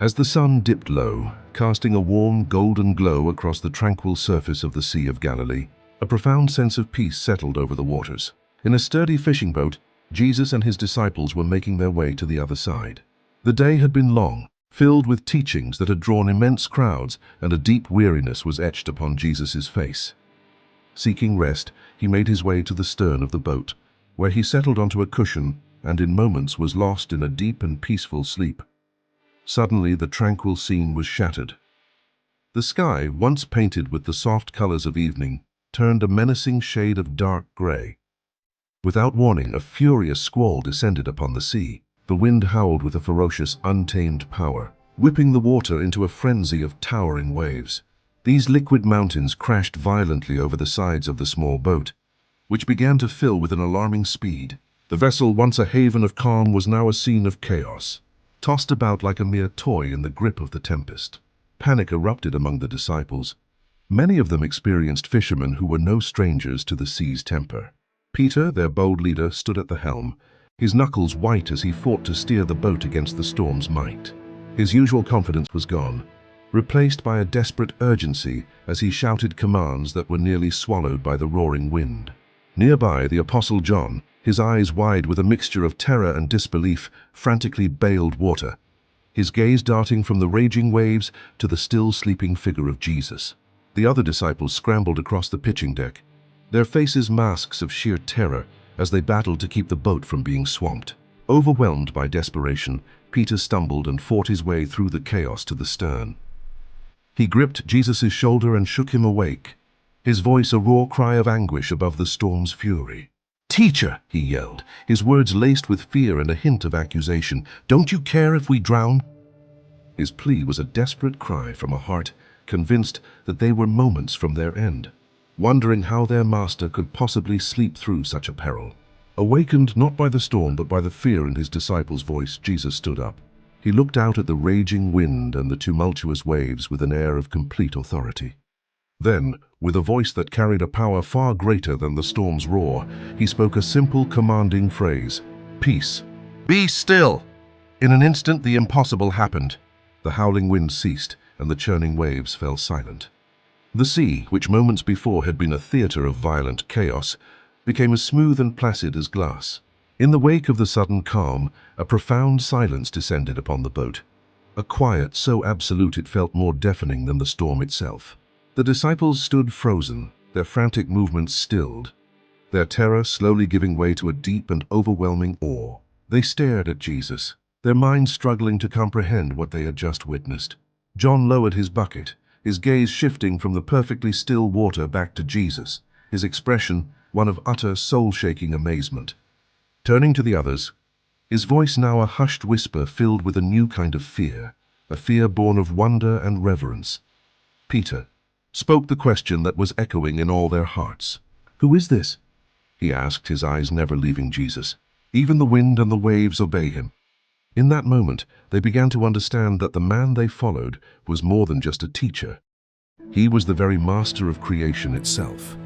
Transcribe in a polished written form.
As the sun dipped low, casting a warm golden glow across the tranquil surface of the Sea of Galilee, a profound sense of peace settled over the waters. In a sturdy fishing boat, Jesus and his disciples were making their way to the other side. The day had been long, filled with teachings that had drawn immense crowds, and a deep weariness was etched upon Jesus' face. Seeking rest, he made his way to the stern of the boat, where he settled onto a cushion and in moments was lost in a deep and peaceful sleep. Suddenly, the tranquil scene was shattered. The sky, once painted with the soft colors of evening, turned a menacing shade of dark gray. Without warning, a furious squall descended upon the sea. The wind howled with a ferocious, untamed power, whipping the water into a frenzy of towering waves. These liquid mountains crashed violently over the sides of the small boat, which began to fill with an alarming speed. The vessel, once a haven of calm, was now a scene of chaos, tossed about like a mere toy in the grip of the tempest. Panic erupted among the disciples. Many of them experienced fishermen who were no strangers to the sea's temper. Peter, their bold leader, stood at the helm, his knuckles white as he fought to steer the boat against the storm's might. His usual confidence was gone, replaced by a desperate urgency as he shouted commands that were nearly swallowed by the roaring wind. Nearby, the Apostle John, his eyes wide with a mixture of terror and disbelief, frantically bailed water, his gaze darting from the raging waves to the still sleeping figure of Jesus. The other disciples scrambled across the pitching deck, their faces masks of sheer terror as they battled to keep the boat from being swamped. Overwhelmed by desperation, Peter stumbled and fought his way through the chaos to the stern. He gripped Jesus' shoulder and shook him awake, his voice a raw cry of anguish above the storm's fury. "Teacher," he yelled, his words laced with fear and a hint of accusation, "don't you care if we drown?" His plea was a desperate cry from a heart convinced that they were moments from their end, wondering how their master could possibly sleep through such a peril. Awakened not by the storm but by the fear in his disciples' voice, Jesus stood up. He looked out at the raging wind and the tumultuous waves with an air of complete authority. Then, with a voice that carried a power far greater than the storm's roar, he spoke a simple, commanding phrase: "Peace, be still!" In an instant, the impossible happened. The howling wind ceased, and the churning waves fell silent. The sea, which moments before had been a theater of violent chaos, became as smooth and placid as glass. In the wake of the sudden calm, a profound silence descended upon the boat, a quiet so absolute it felt more deafening than the storm itself. The disciples stood frozen, their frantic movements stilled, their terror slowly giving way to a deep and overwhelming awe. They stared at Jesus, their minds struggling to comprehend what they had just witnessed. John lowered his bucket, his gaze shifting from the perfectly still water back to Jesus, his expression one of utter, soul-shaking amazement. Turning to the others, his voice now a hushed whisper filled with a new kind of fear, a fear born of wonder and reverence. Peter spoke the question that was echoing in all their hearts. "Who is this?" he asked, his eyes never leaving Jesus. "Even the wind and the waves obey him." In that moment, they began to understand that the man they followed was more than just a teacher. He was the very master of creation itself.